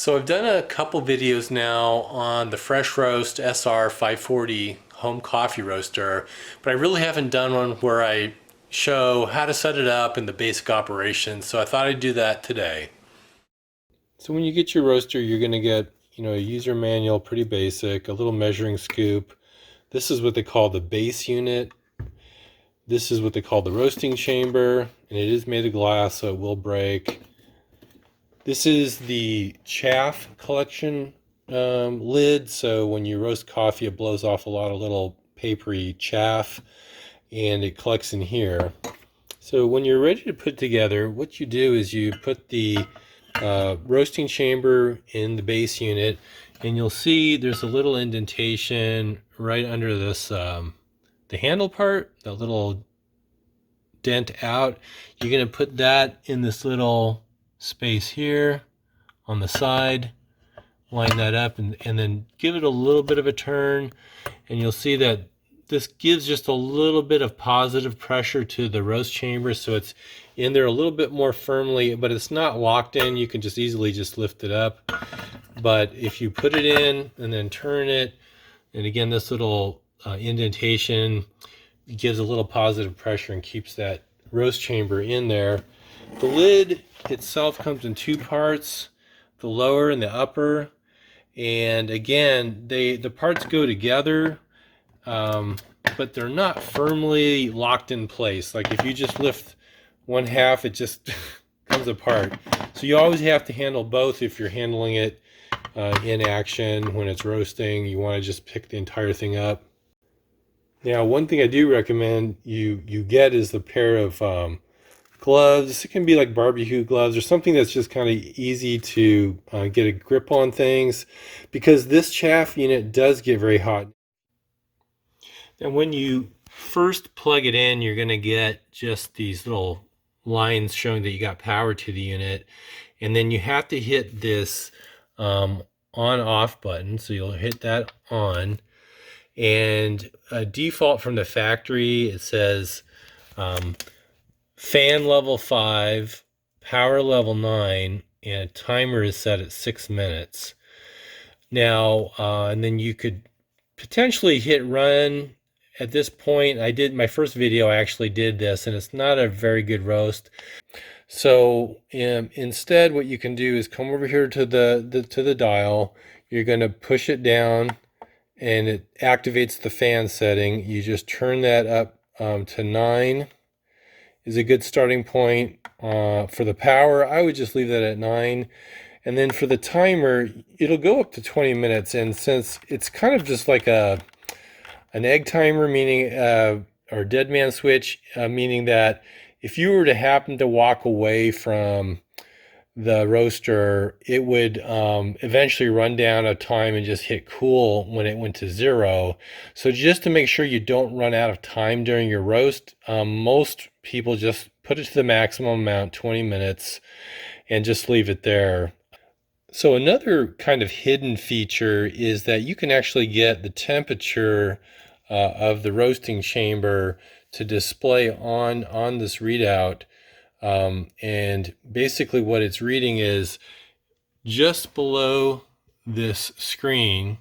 So I've done a couple videos now on the Fresh Roast SR540 home coffee roaster, but I really haven't done one where I show how to set it up and the basic operations. So I thought I'd do that today. So when you get your roaster, you're going to get, a user manual, pretty basic, a little measuring scoop. This is what they call the base unit. This is what they call the roasting chamber, and it is made of glass, so it will break. This is the chaff collection lid, so when you roast coffee, it blows off a lot of little papery chaff, and it collects in here. So when you're ready to put it together, what you do is you put the roasting chamber in the base unit, and you'll see there's a little indentation right under this, the handle part, that little dent out. You're going to put that in this little space here on the side, line that up, and then give it a little bit of a turn, and you'll see that this gives just a little bit of positive pressure to the roast chamber, so it's in there a little bit more firmly, but it's not locked in. You can just easily just lift it up. But if you put it in and then turn it, and again, this little indentation gives a little positive pressure and keeps that roast chamber in there. The lid itself comes in two parts, the lower and the upper, and again, the parts go together, but they're not firmly locked in place. Like if you just lift one half, it just comes apart. So you always have to handle both if you're handling it in action when it's roasting. You want to just pick the entire thing up. Now, one thing I do recommend you get is the pair of gloves. It can be like barbecue gloves or something that's just kind of easy to get a grip on things, because this chaff unit does get very hot. And when you first plug it in, you're going to get just these little lines showing that you got power to the unit. And then you have to hit this on-off button. So you'll hit that on. And default from the factory, it says fan level 5, power level 9, and timer is set at 6 minutes. Now, and then you could potentially hit run. At this point, I did my first video, I actually did this, and it's not a very good roast. So instead, what you can do is come over here to the dial. You're going to push it down, and it activates the fan setting. You just turn that up to 9 is a good starting point. For the power, I would just leave that at 9. And then for the timer, it'll go up to 20 minutes. And since it's kind of just like an egg timer, meaning, or dead man switch, meaning that if you were to happen to walk away from the roaster, it would eventually run down a time and just hit cool when it went to 0. So just to make sure you don't run out of time during your roast, most people just put it to the maximum amount, 20 minutes, and just leave it there. So another kind of hidden feature is that you can actually get the temperature of the roasting chamber to display on this readout. And basically what it's reading is just below this screen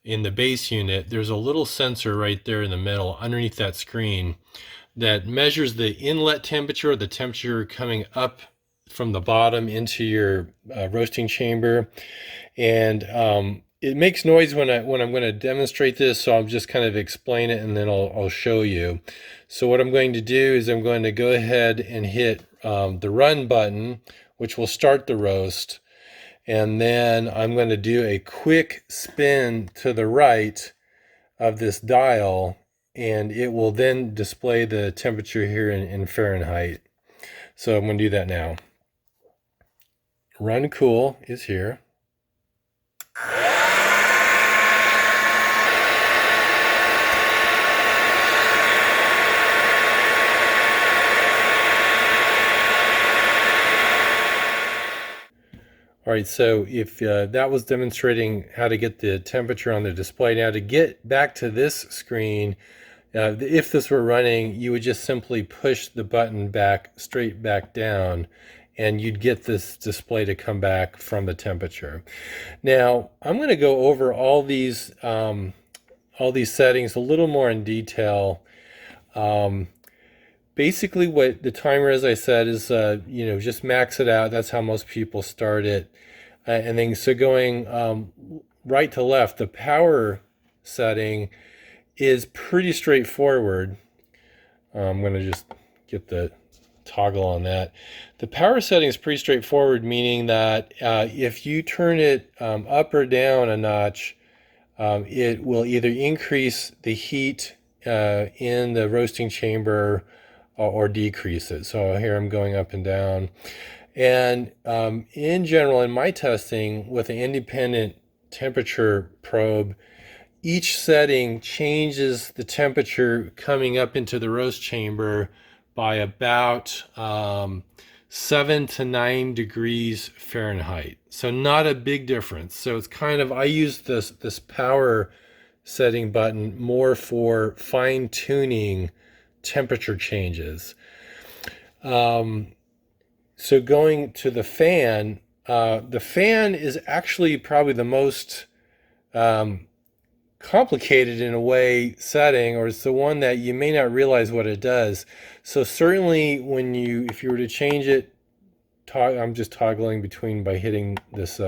in the base unit, there's a little sensor right there in the middle underneath that screen that measures the inlet temperature, or the temperature coming up from the bottom into your roasting chamber. And it makes noise when I'm going to demonstrate this, so I'll just kind of explain it and then I'll show you. So what I'm going to do is I'm going to go ahead and hit the run button, which will start the roast. And then I'm going to do a quick spin to the right of this dial, and it will then display the temperature here in Fahrenheit. So I'm going to do that now. Run cool is here. All right, so if that was demonstrating how to get the temperature on the display. Now to get back to this screen, if this were running, you would just simply push the button straight back down, and you'd get this display to come back from the temperature. Now, I'm going to go over all these settings a little more in detail. Basically, what the timer, as I said, is just max it out. That's how most people start it. And then so going right to left, the power setting is pretty straightforward. I'm going to just get the toggle on that. The power setting is pretty straightforward, meaning that if you turn it up or down a notch, it will either increase the heat in the roasting chamber or decrease it. So here I'm going up and down. And in general, in my testing with an independent temperature probe, each setting changes the temperature coming up into the roast chamber by about 7 to 9 degrees Fahrenheit. So not a big difference. So it's kind of, I use this power setting button more for fine-tuning temperature changes. So going to the fan is actually probably the most complicated in a way setting, or it's the one that you may not realize what it does. So certainly if you were to change it, I'm just toggling between by hitting this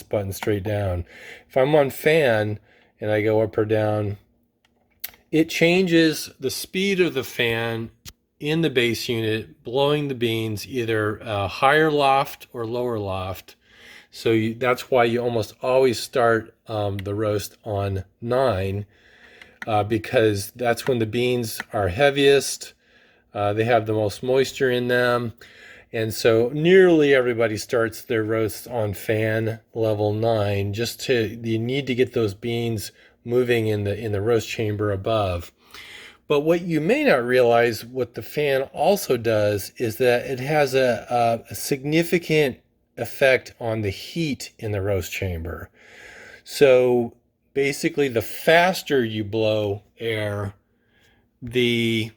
button straight down. If I'm on fan and I go up or down, it changes the speed of the fan in the base unit, blowing the beans either higher loft or lower loft. So that's why you almost always start the roast on 9, because that's when the beans are heaviest. They have the most moisture in them. And so nearly everybody starts their roasts on fan level 9, you need to get those beans moving in the roast chamber above. But what you may not realize, what the fan also does, is that it has a significant effect on the heat in the roast chamber. So basically, the faster you blow air, the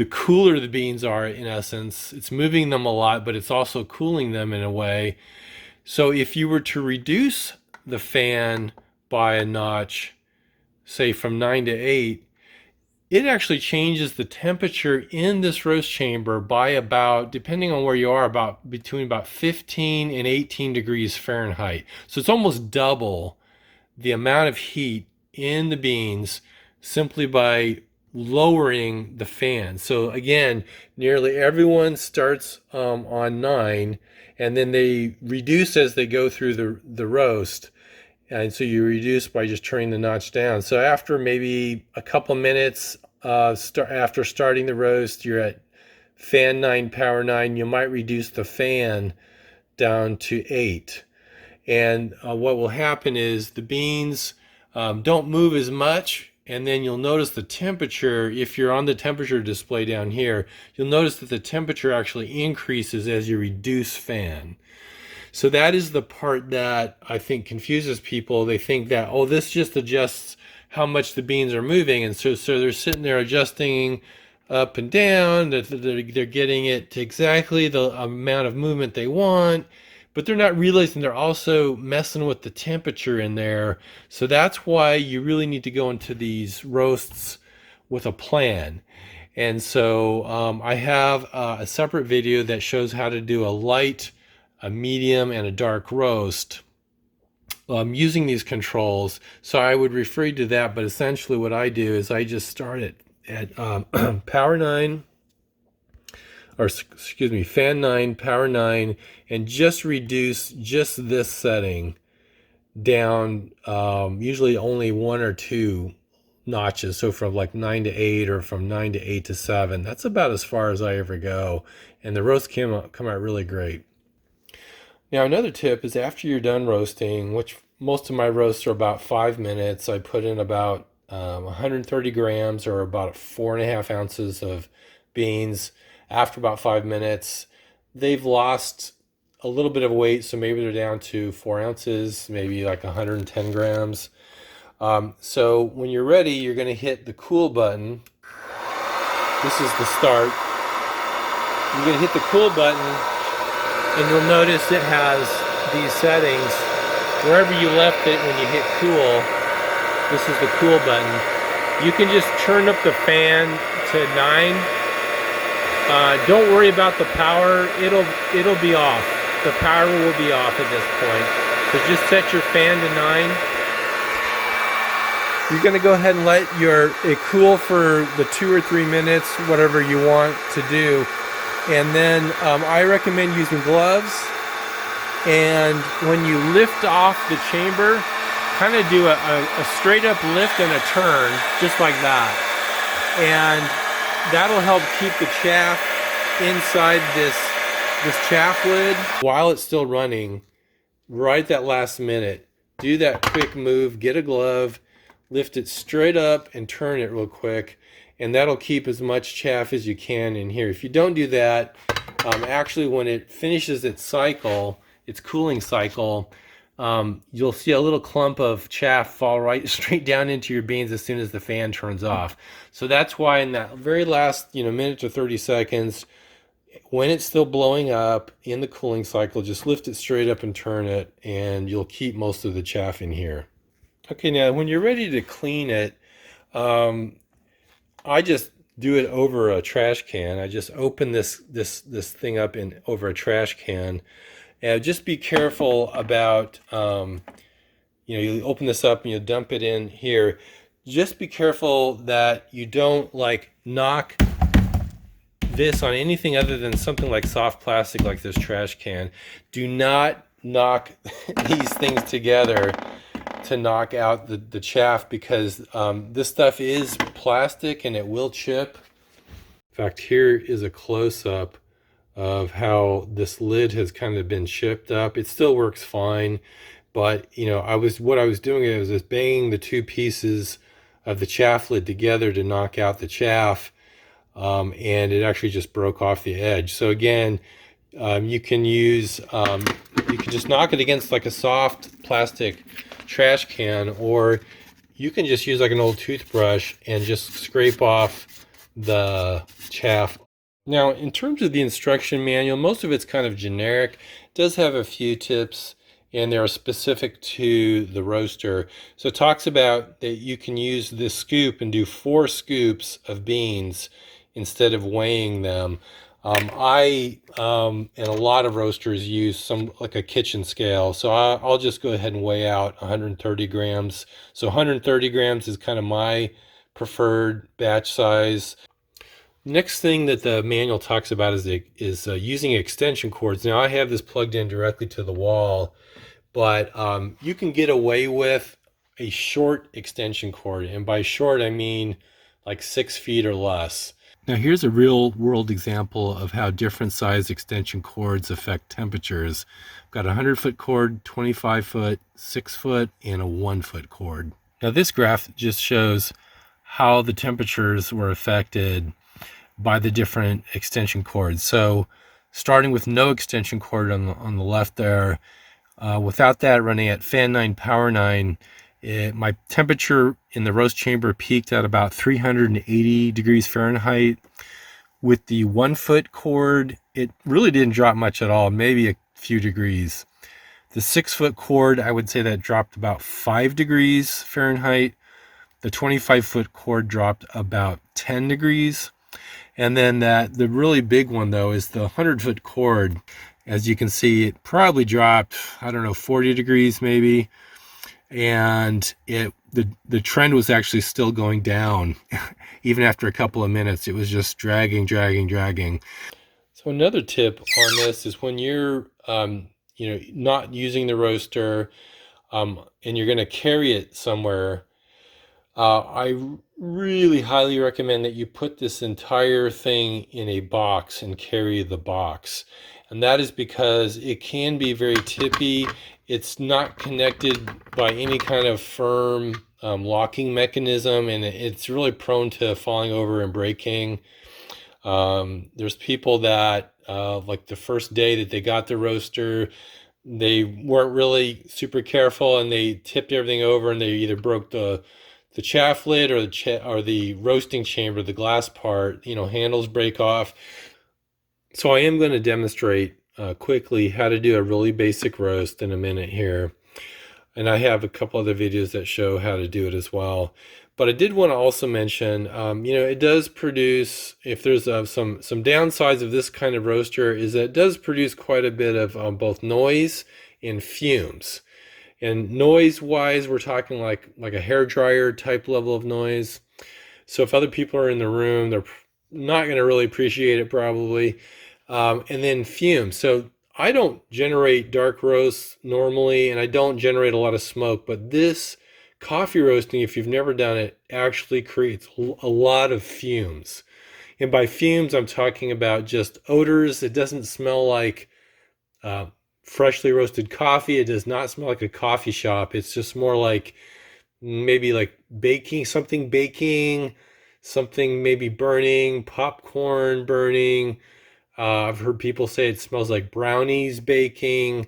cooler the beans are, in essence. It's moving them a lot, but it's also cooling them in a way. So if you were to reduce the fan by a notch, say from 9 to 8, it actually changes the temperature in this roast chamber by about, depending on where you are, between 15 and 18 degrees Fahrenheit. So it's almost double the amount of heat in the beans simply by lowering the fan. So again, nearly everyone starts on 9, and then they reduce as they go through the roast. And so you reduce by just turning the notch down. So after maybe a couple minutes after starting the roast, you're at fan 9, power 9. You might reduce the fan down to 8. And what will happen is the beans don't move as much. And then you'll notice the temperature, if you're on the temperature display down here, you'll notice that the temperature actually increases as you reduce fan. So that is the part that I think confuses people. They think that, oh, this just adjusts how much the beans are moving. And so they're sitting there adjusting up and down. They're getting it to exactly the amount of movement they want. But they're not realizing they're also messing with the temperature in there. So that's why you really need to go into these roasts with a plan. And so I have a separate video that shows how to do a light, a medium, and a dark roast using these controls. So I would refer you to that, but essentially what I do is I just start it at power 9, or excuse me, fan 9, power 9, and just reduce just this setting down, usually only 1 or 2 notches. So from like 9 to 8, or from 9 to 8 to 7. That's about as far as I ever go. And the roasts come out really great. Now, another tip is after you're done roasting, which most of my roasts are about 5 minutes, I put in about 130 grams, or about 4.5 ounces of beans. After about 5 minutes, they've lost a little bit of weight, so maybe they're down to 4 ounces, maybe like 110 grams. So when you're ready, you're going to hit the cool button. This is the start. You're going to hit the cool button, and you'll notice it has these settings. Wherever you left it when you hit cool, this is the cool button. You can just turn up the fan to 9. Don't worry about the power. It'll be off. The power will be off at this point. So just set your fan to 9. You're going to go ahead and let it cool for the 2 or 3 minutes, whatever you want to do. And then I recommend using gloves. And when you lift off the chamber, kind of do a straight up lift and a turn, just like that. And that'll help keep the chaff inside this chaff lid while it's still running. Right at that last minute, do that quick move, get a glove, lift it straight up and turn it real quick, and that'll keep as much chaff as you can in here. If you don't do that, actually when it finishes its cycle, its cooling cycle, you'll see a little clump of chaff fall right straight down into your beans as soon as the fan turns off. So that's why in that very last minute to 30 seconds, when it's still blowing up in the cooling cycle, just lift it straight up and turn it, and you'll keep most of the chaff in here. Okay, now when you're ready to clean it, I just do it over a trash can. I just open this thing up over a trash can. And just be careful about, you open this up and you dump it in here. Just be careful that you don't knock this on anything other than something like soft plastic like this trash can. Do not knock these things together to knock out the chaff, because this stuff is plastic and it will chip. In fact, here is a close-up of how this lid has kind of been chipped up. It still works fine, but what I was doing is just banging the 2 pieces of the chaff lid together to knock out the chaff, and it actually just broke off the edge. So again, you can just knock it against like a soft plastic trash can, or you can just use like an old toothbrush and just scrape off the chaff. Now, in terms of the instruction manual, most of it's kind of generic. It does have a few tips, and they are specific to the roaster. So it talks about that you can use this scoop and do 4 scoops of beans instead of weighing them. I and a lot of roasters use like a kitchen scale, so I'll just go ahead and weigh out 130 grams. So 130 grams is kind of my preferred batch size. Next thing that the manual talks about is using extension cords. Now I have this plugged in directly to the wall, but you can get away with a short extension cord, and by short I mean like 6 feet or less. Now here's a real world example of how different size extension cords affect temperatures. I've got a 100-foot cord, 25-foot, 6-foot, and a 1-foot cord. Now this graph just shows how the temperatures were affected by the different extension cords. So starting with no extension cord on the left there, without that, running at fan 9, power 9, my temperature in the roast chamber peaked at about 380 degrees Fahrenheit. With the 1-foot cord, it really didn't drop much at all, maybe a few degrees. The 6-foot cord, I would say that dropped about 5 degrees Fahrenheit. The 25-foot cord dropped about 10 degrees. And then the really big one, though, is the 100-foot cord. As you can see, it probably dropped, 40 degrees maybe. And the trend was actually still going down. Even after a couple of minutes, it was just dragging. So another tip on this is when you're not using the roaster, and you're going to carry it somewhere, I really highly recommend that you put this entire thing in a box and carry the box. And that is because it can be very tippy. It's not connected by any kind of firm locking mechanism, and it's really prone to falling over and breaking. There's people that like the first day that they got the roaster, they weren't really super careful and they tipped everything over, and they either broke the chaff lid or the roasting chamber, the glass part. Handles break off. So I am going to demonstrate quickly how to do a really basic roast in a minute here. And I have a couple other videos that show how to do it as well. But I did want to also mention, it does produce, if there's some downsides of this kind of roaster, is that it does produce quite a bit of both noise and fumes. And noise-wise, we're talking like a hair dryer type level of noise. So if other people are in the room, they're not going to really appreciate it probably. And then fumes. So I don't generate dark roasts normally, and I don't generate a lot of smoke, but this coffee roasting, if you've never done it, actually creates a lot of fumes. And by fumes, I'm talking about just odors. It doesn't smell like freshly roasted coffee. It does not smell like a coffee shop. It's just more like maybe like baking, something maybe burning, popcorn burning. I've heard people say it smells like brownies baking.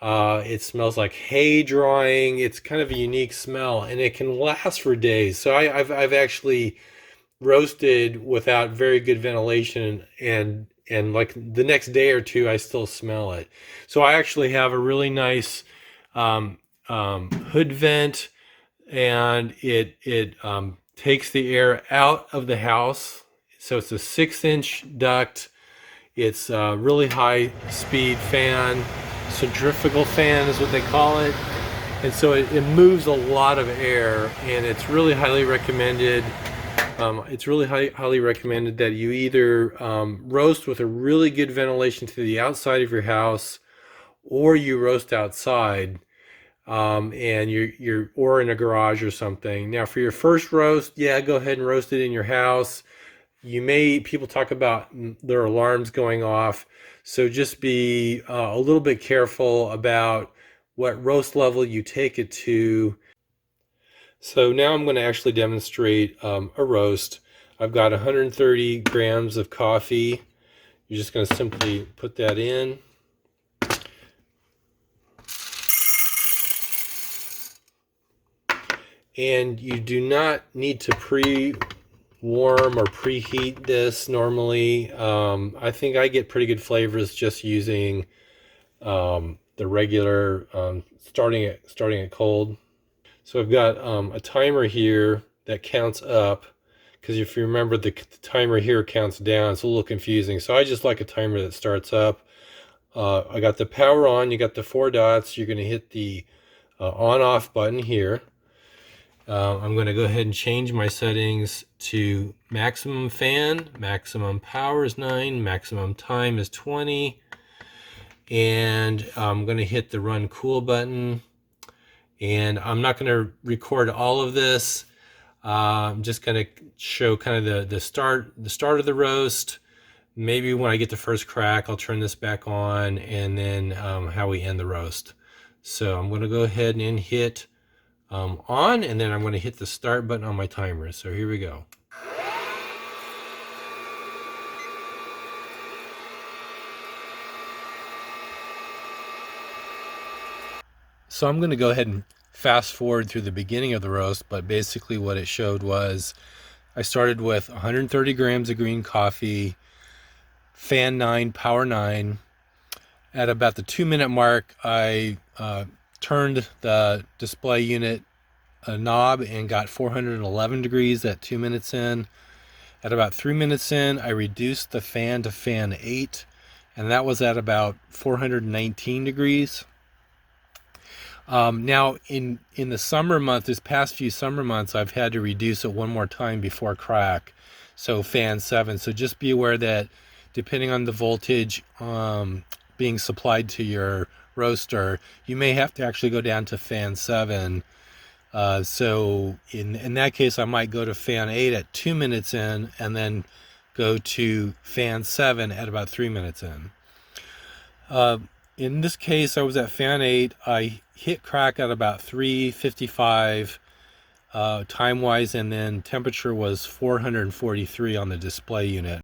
It smells like hay drying. It's kind of a unique smell, and it can last for days. So I've actually roasted without very good ventilation, and like the next day or two, I still smell it. So I actually have a really nice hood vent, and it takes the air out of the house. So it's a 6-inch duct. It's a really high speed fan, centrifugal fan is what they call it. And so it moves a lot of air, and it's really highly recommended. Highly recommended that you either roast with a really good ventilation to the outside of your house, or you roast outside, and you're or in a garage or something. Now, for your first roast, yeah, go ahead and roast it in your house. People talk about their alarms going off, so just be a little bit careful about what roast level you take it to. So now I'm going to actually demonstrate a roast. I've got 130 grams of coffee. You're just going to simply put that in. And you do not need to pre-warm or preheat this normally. I think I get pretty good flavors just using the regular starting it cold. So I've got a timer here that counts up, because if you remember, the timer here counts down. It's a little confusing. So I just like a timer that starts up. I got the power on. You got the 4 dots. You're going to hit the on-off button here. I'm going to go ahead and change my settings to maximum fan. Maximum power is 9. Maximum time is 20. And I'm going to hit the run cool button. And I'm not going to record all of this. I'm just going to show kind of the start of the roast. Maybe when I get the first crack, I'll turn this back on, and then how we end the roast. So I'm going to go ahead and hit on, and then I'm going to hit the start button on my timer. So here we go. So I'm going to go ahead and fast forward through the beginning of the roast, but basically what it showed was I started with 130 grams of green coffee, fan 9, power 9. At about the 2-minute mark, I turned the display unit a knob and got 411 degrees at 2 minutes in. At about 3 minutes in, I reduced the fan to fan 8, and that was at about 419 degrees. Now, in the summer month, this past few summer months, I've had to reduce it one more time before crack, so fan 7. So just be aware that depending on the voltage being supplied to your roaster, you may have to actually go down to fan 7. So in that case, I might go to fan 8 at 2 minutes in, and then go to fan 7 at about 3 minutes in. In this case, I was at fan 8. I hit crack at about 3:55 time-wise, and then temperature was 443 on the display unit.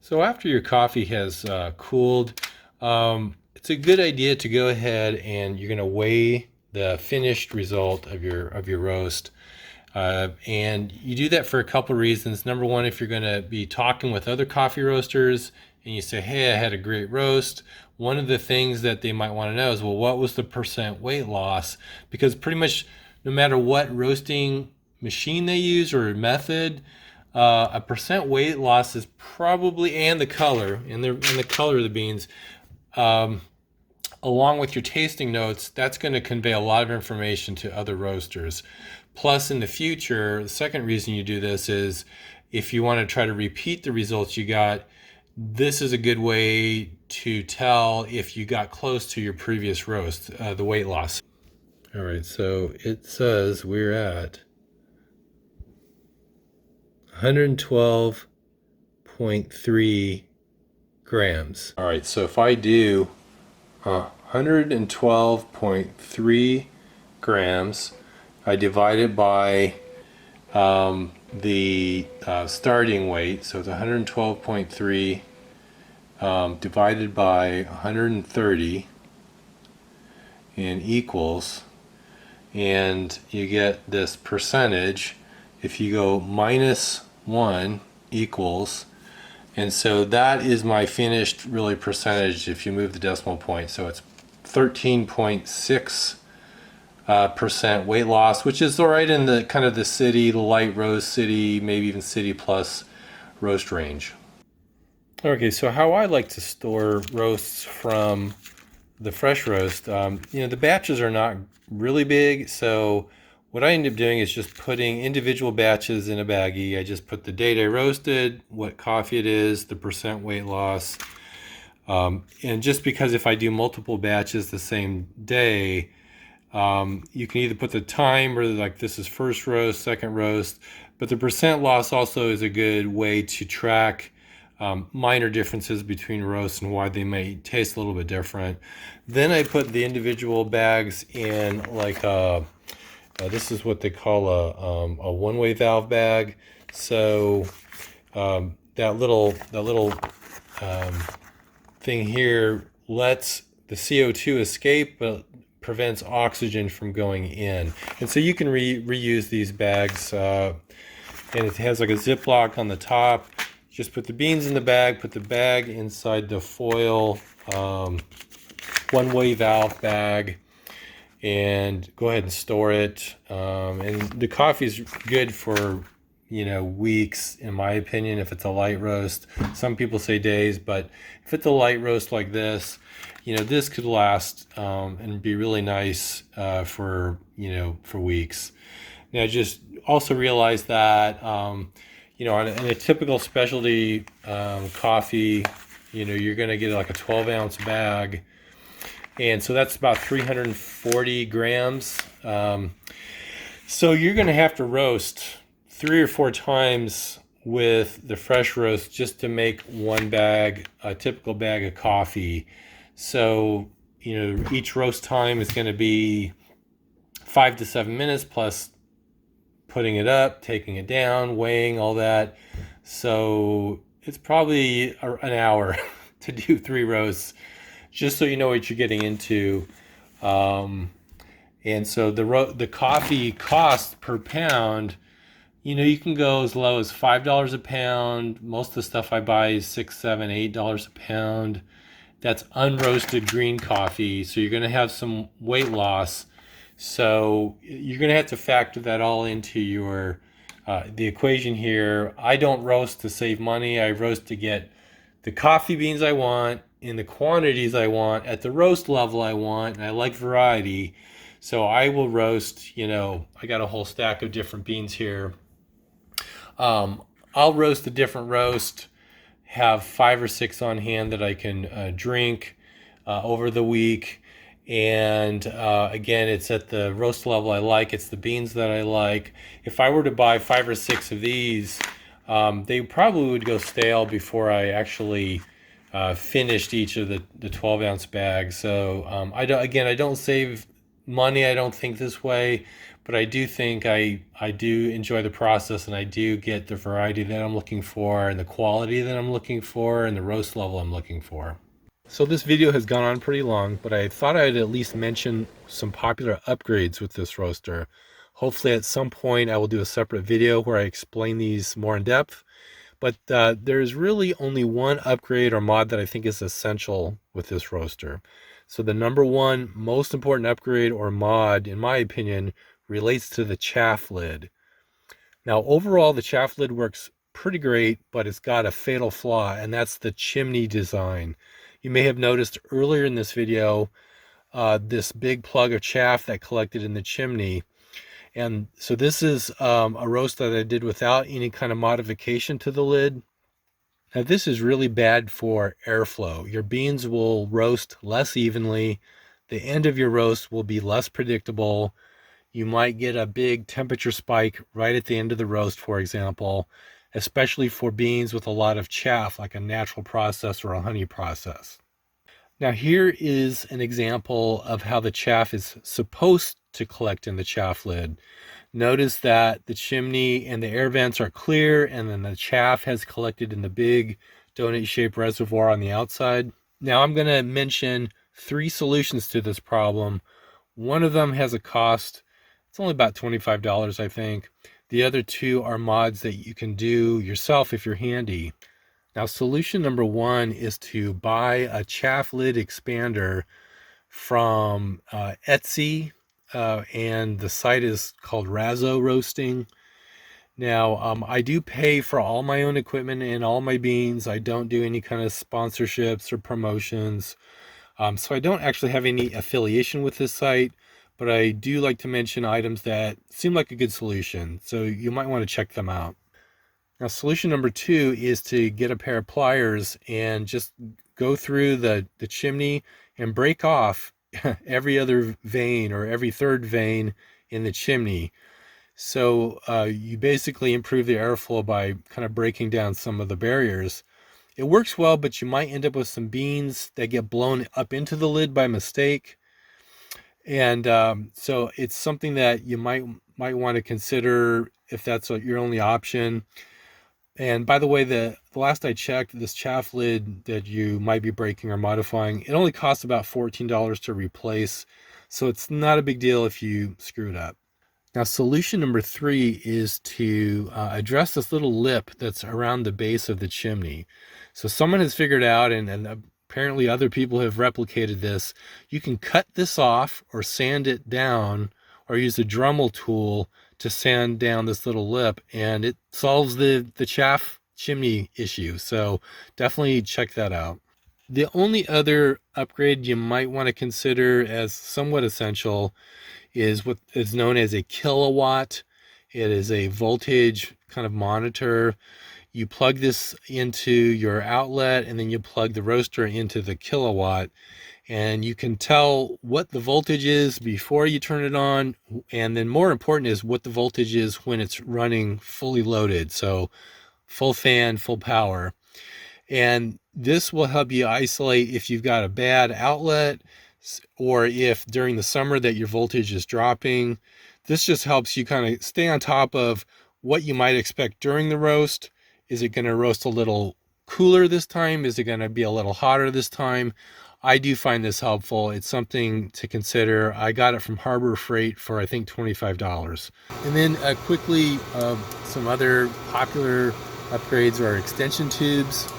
So after your coffee has cooled, it's a good idea to go ahead and you're going to weigh the finished result of your roast. And you do that for a couple of reasons. Number one, if you're going to be talking with other coffee roasters and you say, hey, I had a great roast, one of the things that they might want to know is, well, what was the percent weight loss? Because pretty much no matter what roasting machine they use or method, a percent weight loss is probably, and the color, and the color of the beans, along with your tasting notes, that's going to convey a lot of information to other roasters. Plus, in the future, the second reason you do this is if you want to try to repeat the results you got, this is a good way to tell if you got close to your previous roast, the weight loss. All right, so it says we're at 112.3 grams. All right, so if I do 112.3 grams, I divide it by the starting weight, so it's 112.3 divided by 130 and equals, and you get this percentage. If you go -1 equals, and so that is my finished really percentage if you move the decimal point. So it's 13.6 percent weight loss, which is all right in the kind of the city, the light roast city, maybe even city plus roast range. Okay, so how I like to store roasts from the fresh roast, the batches are not really big, so what I end up doing is just putting individual batches in a baggie. I just put the date I roasted, what coffee it is, the percent weight loss, and just because if I do multiple batches the same day, you can either put the time or like this is first roast, second roast, but the percent loss also is a good way to track minor differences between roasts and why they may taste a little bit different. Then I put the individual bags in like this is what they call a one-way valve bag. So that little thing here lets the CO2 escape, but prevents oxygen from going in. And so you can reuse these bags, and it has like a Ziploc on the top. Just put the beans in the bag, put the bag inside the foil one-way valve bag, and go ahead and store it. And the coffee is good for weeks, in my opinion, if it's a light roast. Some people say days, but if it's a light roast like this, this could last and be really nice for weeks. Now, just also realize that in a typical specialty coffee, you're going to get like a 12-ounce bag, and so that's about 340 grams. So you're going to have to roast 3 or 4 times with the fresh roast just to make one bag, a typical bag of coffee. So each roast time is going to be 5 to 7 minutes plus putting it up, taking it down, weighing, all that. So it's probably an hour to do 3 roasts, just so you know what you're getting into. And so the coffee cost per pound, you can go as low as $5 a pound. Most of the stuff I buy is $6, $7, $8 a pound. That's unroasted green coffee, so you're going to have some weight loss. So you're going to have to factor that all into your the equation here. I don't roast to save money. I roast to get the coffee beans I want in the quantities I want at the roast level I want, and I like variety. So I will roast, I got a whole stack of different beans here. I'll roast a different roast, have 5 or 6 on hand that I can drink over the week. And again, it's at the roast level I like. It's the beans that I like. If I were to buy 5 or 6 of these, they probably would go stale before I actually finished each of the 12-ounce bags. So I don't save money, I don't think, this way, but I do think I do enjoy the process, and I do get the variety that I'm looking for and the quality that I'm looking for and the roast level I'm looking for. So this video has gone on pretty long, but I thought I'd at least mention some popular upgrades with this roaster. Hopefully at some point I will do a separate video where I explain these more in depth, but there's really only one upgrade or mod that I think is essential with this roaster. So the number one most important upgrade or mod, in my opinion, relates to the chaff lid. Now overall the chaff lid works pretty great, but it's got a fatal flaw, and that's the chimney design. You may have noticed earlier in this video this big plug of chaff that collected in the chimney. And so this is a roast that I did without any kind of modification to the lid. Now this is really bad for airflow. Your beans will roast less evenly. The end of your roast will be less predictable. You might get a big temperature spike right at the end of the roast, for example, especially for beans with a lot of chaff, like a natural process or a honey process. Now here is an example of how the chaff is supposed to collect in the chaff lid. Notice that the chimney and the air vents are clear, and then the chaff has collected in the big donut-shaped reservoir on the outside. Now I'm going to mention 3 solutions to this problem. One of them has a cost. It's only about $25, I think. The other 2 are mods that you can do yourself if you're handy. Now, solution number 1 is to buy a chaff lid expander from Etsy, and the site is called Razzo Roasting. Now, I do pay for all my own equipment and all my beans. I don't do any kind of sponsorships or promotions. So I don't actually have any affiliation with this site, but I do like to mention items that seem like a good solution. So you might want to check them out. Now, solution number 2 is to get a pair of pliers and just go through the chimney and break off every other vein or every third vein in the chimney. So you basically improve the airflow by kind of breaking down some of the barriers. It works well, but you might end up with some beans that get blown up into the lid by mistake. And so it's something that you might want to consider if that's your only option. And by the way, the last I checked, this chaff lid that you might be breaking or modifying, it only costs about $14 to replace. So it's not a big deal if you screw it up. Now, solution number 3 is to address this little lip that's around the base of the chimney. So someone has figured out, and apparently other people have replicated this, you can cut this off or sand it down or use a Dremel tool to sand down this little lip, and it solves the chaff chimney issue. So definitely check that out. The only other upgrade you might want to consider as somewhat essential is what is known as a kilowatt. It is a voltage kind of monitor. You plug this into your outlet, and then you plug the roaster into the kilowatt, and you can tell what the voltage is before you turn it on, and then more important is what the voltage is when it's running fully loaded, so full fan, full power. And this will help you isolate if you've got a bad outlet, or if during the summer that your voltage is dropping. This just helps you kind of stay on top of what you might expect during the roast. Is it going to roast a little cooler this time? Is it going to be a little hotter this time? I do find this helpful. It's something to consider. I got it from Harbor Freight for, I think, $25. And then quickly, some other popular upgrades are extension tubes.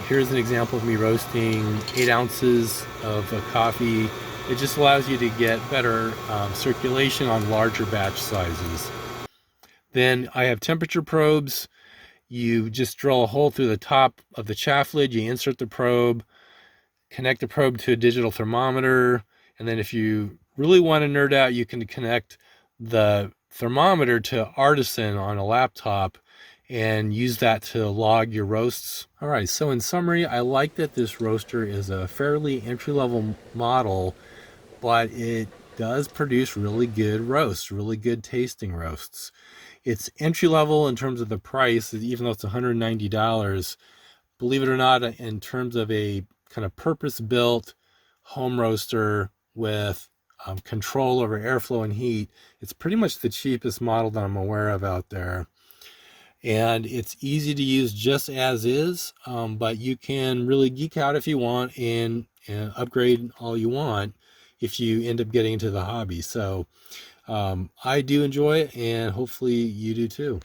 Here's an example of me roasting 8 ounces of coffee. It just allows you to get better circulation on larger batch sizes. Then I have temperature probes. You just drill a hole through the top of the chaff lid, you insert the probe, connect the probe to a digital thermometer, and then if you really want to nerd out, you can connect the thermometer to Artisan on a laptop and use that to log your roasts. All right, so in summary, I like that this roaster is a fairly entry-level model, but it does produce really good roasts, really good tasting roasts. It's entry-level in terms of the price, even though it's $190. Believe it or not, in terms of a kind of purpose-built home roaster with control over airflow and heat. It's pretty much the cheapest model that I'm aware of out there. And it's easy to use just as is, but you can really geek out if you want and upgrade all you want if you end up getting into the hobby. So I do enjoy it, and hopefully you do too.